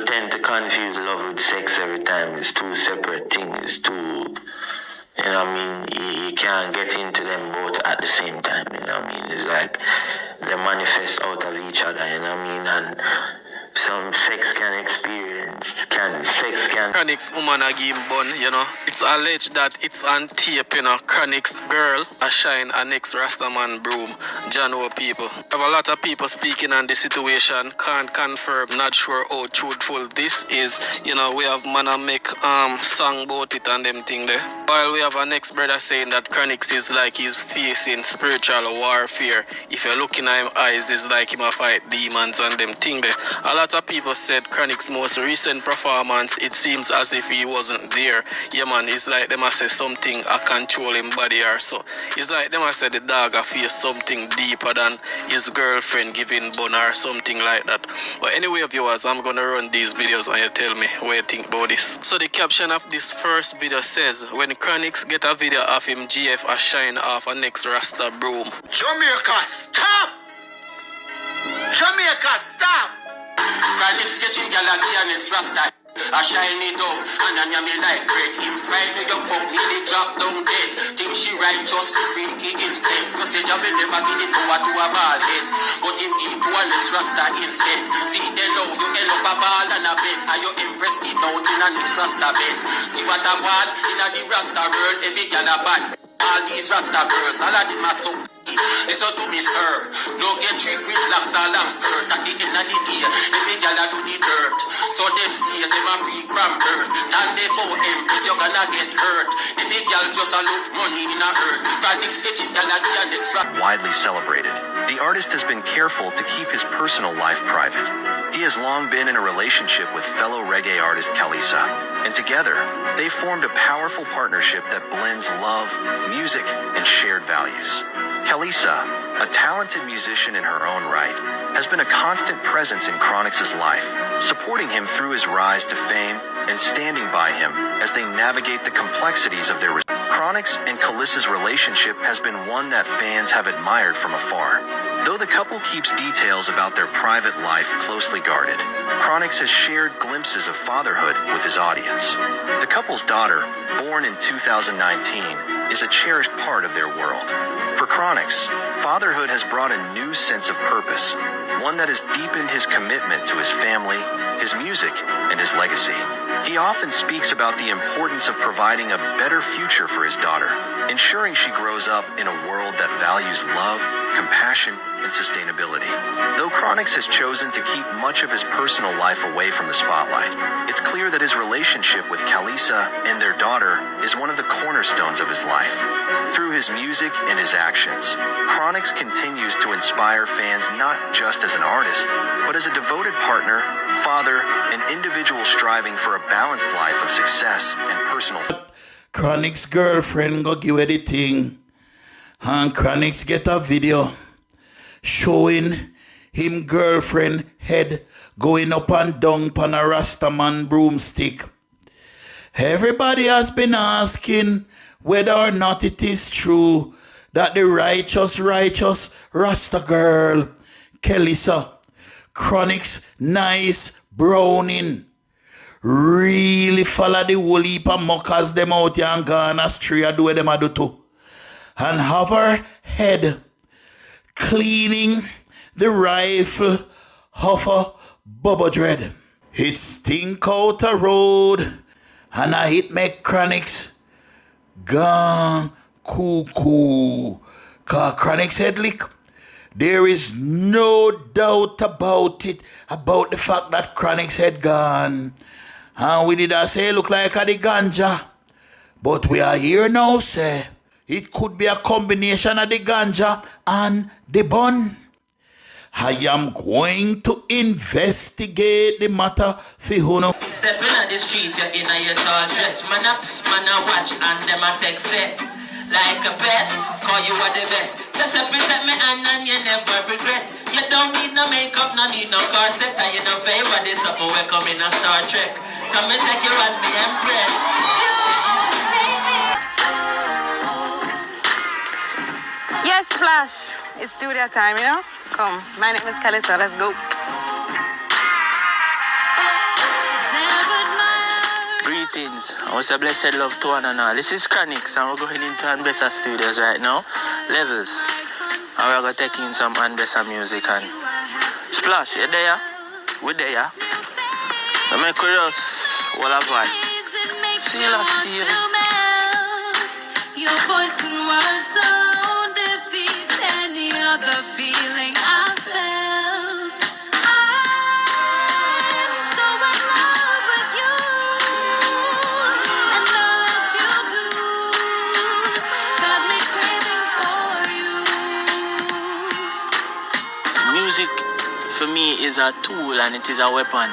people tend to confuse love with sex every time. It's two separate things. Two, you know what I mean? You can't get into them both at the same time, you know what I mean? It's like they manifest out of each other, you know what I mean? And some sex can experience, Chronixx woman a give him bun, you know. It's alleged that it's on tape, you know. Chronixx girl a shine a next Rastaman broom. Jano people. Have a lot of people speaking on the situation. Can't confirm, not sure how truthful this is. You know, we have man a make song about it and them thing there. While we have a next brother saying that Chronixx is like he's facing spiritual warfare. If you're looking at him eyes, it's like him a fight demons and them thing there. A lot of people said Chronixx's most recent performance, it seems as if he wasn't there. Yeah man, it's like them a say something a control him body or so. It's like them a say the dog a feel something deeper than his girlfriend giving bun or something like that. But anyway viewers, I'm gonna run these videos and you tell me what you think about this. So the caption of this first video says, when Chronixx get a video of him GF a shine off a next Rasta broom. Jamaica, stop! Jamaica, stop! Chronixx sketching galaxy and it's Rasta. I shine it down and I am like bread. Him Friday you fuck me, they drop down dead. Think she righteous, freaky instead. You say Jamie never give it power to a ball head, but him give to a next Rasta instead. See they know you end up a ball and a bed, and you impress it out in a next Rasta bed. See what I want in a the Rasta world, every gal a bad. All these Rasta girls, all of them are so. Listen to me, sir. No get tricked with locks or long skirt. At the end of the day, every gal a do the dirt. So them stay, them a free from birth. And they bow empties, you're gonna get hurt. Every gal just a look money in a earth. Chronixx sketching gal a do a next rap. Widely celebrated, the artist has been careful to keep his personal life private. He has long been in a relationship with fellow reggae artist Khalisa, and together, they formed a powerful partnership that blends love, music, and shared values. Khalisa, a talented musician in her own right, has been a constant presence in Chronixx's life, supporting him through his rise to fame and standing by him as they navigate the complexities of their Chronixx and Khalisa's relationship has been one that fans have admired from afar. Though the couple keeps details about their private life closely guarded, Chronixx has shared glimpses of fatherhood with his audience. The couple's daughter, born in 2019, is a cherished part of their world. For Chronixx, fatherhood has brought a new sense of purpose, one that has deepened his commitment to his family, his music, and his legacy. He often speaks about the importance of providing a better future for his daughter, ensuring she grows up in a world that values love, compassion, and sustainability. Though Chronixx has chosen to keep much of his personal life away from the spotlight, it's clear that his relationship with Khalisa and their daughter is one of the cornerstones of his life. Through his music and his actions, Chronixx continues to inspire fans not just as an artist, but as a devoted partner, father, and individual striving for a balanced life of success and personal. Chronixx girlfriend go give her the thing, and Chronixx get a video showing him girlfriend head going up and down on a Rastaman broomstick. Everybody has been asking whether or not it is true that the righteous Rasta girl, Khalisa, Chronixx nice browning, really follow the whole heap of muckers them out here and gone astray and do what them a do too. And have her head cleaning the rifle of a Bubba Dread. It stink out a road and it make Chronixx gone cuckoo. Cause Chronixx head lick. There is no doubt about it, about the fact that Chronixx head gone. And we did say look like a the ganja. But we are here now, say. It could be a combination of the ganja and the bun. I am going to investigate the matter for Huno. Stepping on the street, you're in your tall dress. Man a watch and them a text it. Like a pest, call you are the best. Just represent me and you never regret. You don't need no makeup, no need no corset. And you no favor this up when we come in a Star Trek. So me take you as me empress. Yes, Splash. It's studio time, you know? Come, my name is Khalisa, let's go. things. I was a blessed love to one and all. This is Chronixx and we're going into Anbessa Studios right now. Levels. And we're going to take in some Anbessa music and Splash, you there? We there? So make we just all have one. See you, see you. Your voice and words alone defeat any other feeling I felt. I'm so in love with you, and all that you do got me craving for you. Music for me is a tool and it is a weapon.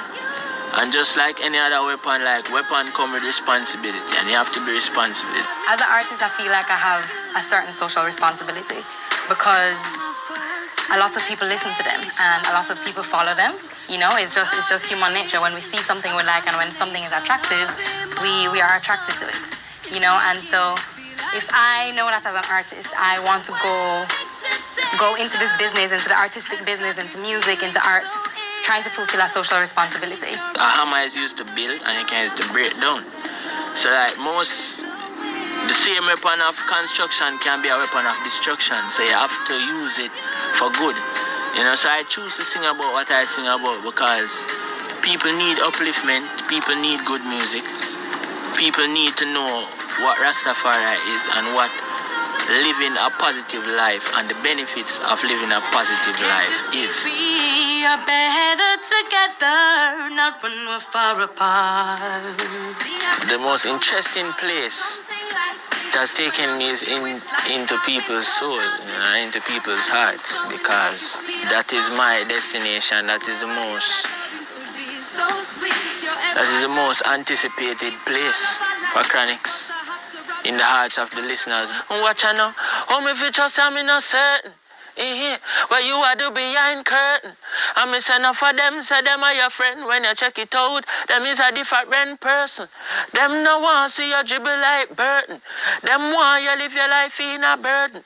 And just like any other weapon, like weapon come with responsibility and you have to be responsible. As an artist, I feel like I have a certain social responsibility because a lot of people listen to them and a lot of people follow them. You know, it's just human nature. When we see something we like and when something is attractive, we are attracted to it. You know, and so if I know that as an artist, I want to go into this business, into the artistic business, into music, into art, trying to fulfill a social responsibility. A hammer is used to build and it can used to break down. So like the same weapon of construction can be a weapon of destruction. So you have to use it for good. You know, so I choose to sing about what I sing about because people need upliftment, people need good music, people need to know what Rastafari is and what living a positive life and the benefits of living a positive life is. We are better together, not when we're far apart. The most interesting place it has taken me is into people's soul, into people's hearts, because that is my destination. That is the most anticipated place for Chronixx. In the hearts of the listeners. Watch I know. Home if you trust I'm not certain. Where you are do behind curtain. I'm missing enough for them, say them are your friend. When you check it out, them is a different person. Them no want see you dribble like Burton. Them want you live your life in a burden.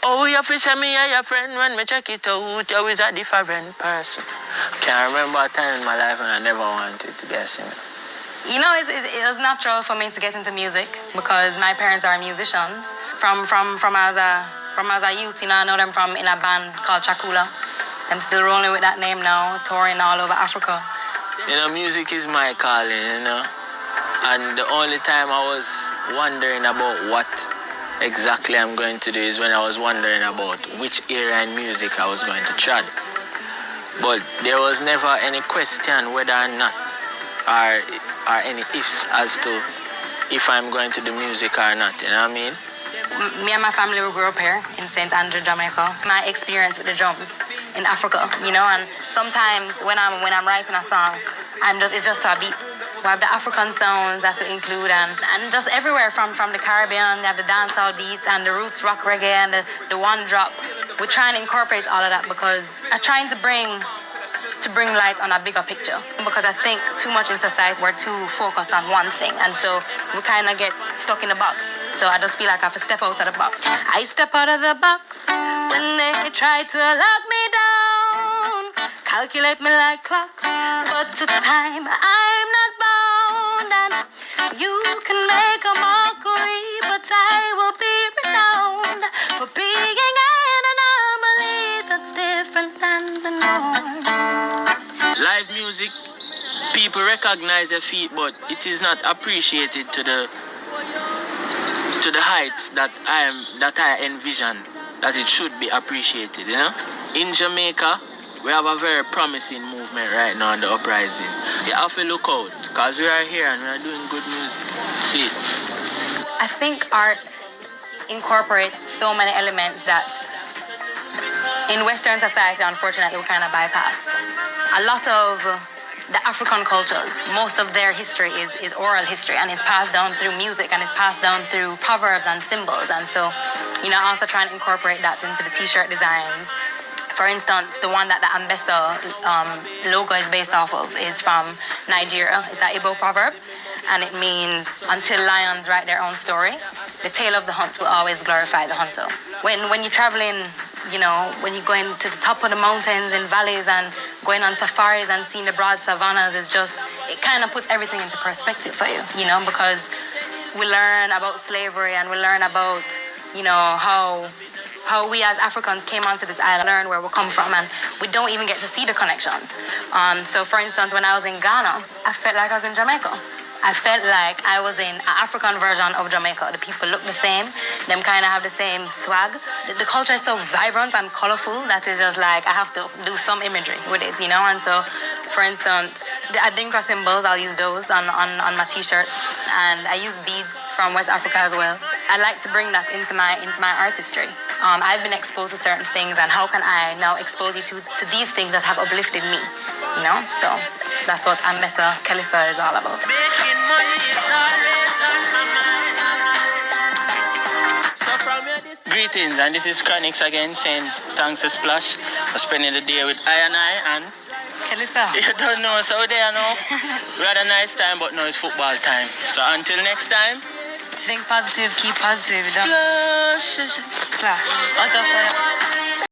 Oh, you fi say me are your friend. When me check it out, you is a different person. Can't remember a time in my life when I never wanted to be a singer. You know, it was natural for me to get into music because my parents are musicians. From as a youth, you know, I know them from in a band called Chakula. I'm still rolling with that name now, touring all over Africa. You know, music is my calling, you know. And the only time I was wondering about what exactly I'm going to do is when I was wondering about which area in music I was going to tread. But there was never any question whether or not or any ifs as to if I'm going to do music or not, you know what I mean? Me and my family, we grew up here in St. Andrew, Jamaica. My experience with the drums in Africa, you know, and sometimes when I'm writing a song, it's just to a beat. We have the African sounds that to include and just everywhere from the Caribbean, they have the dancehall beats and the roots rock reggae and the one drop. We try and incorporate all of that because I'm trying to bring light on a bigger picture, because I think too much in society we're too focused on one thing, and so we kind of get stuck in a box. So I just feel like I have to step out of the box. I step out of the box when they try to lock me down, calculate me like clocks, but to time I'm not bound, and you can make a mockery, but I will be renowned for being an anomaly that's different than the norm. Live music, people recognize their feet, but it is not appreciated to the heights that I envision that it should be appreciated, you know. In Jamaica, we have a very promising movement right now on the uprising. You have to look out, because we are here and we are doing good music. See it. I think art incorporates so many elements that in Western society, unfortunately, we kind of bypass. A lot of the African cultures, most of their history is oral history, and it's passed down through music, and it's passed down through proverbs and symbols. And so, you know, also trying to incorporate that into the t-shirt designs. For instance, the one that the Anbessa logo is based off of is from Nigeria. It's an Igbo proverb, and it means, until lions write their own story, the tale of the hunt will always glorify the hunter. When you're traveling, you know, when you're going to the top of the mountains and valleys and going on safaris and seeing the broad savannas, it's just, it kind of puts everything into perspective for you, you know, because we learn about slavery and we learn about, you know, how we as Africans came onto this island, learn where we come from, and we don't even get to see the connections. So for instance, when I was in Ghana, I felt like I was in Jamaica. I felt like I was in an African version of Jamaica. The people look the same. Them kind of have the same swag. The culture is so vibrant and colorful that it's just like I have to do some imagery with it, you know? And so, for instance, the Adinkra symbols, I'll use those on my T-shirts. And I use beads from West Africa as well. I like to bring that into my artistry. I've been exposed to certain things, and how can I now expose you to these things that have uplifted me, you know? So that's what Ambessa Kelisa is all about. Greetings, and this is Chronixx again, saying thanks to Splash for spending the day with I and Kelisa. you don't know, so there now. We had a nice time, but now it's football time. So until next time, Think positive, keep positive. Splash. Splash. What the fuck?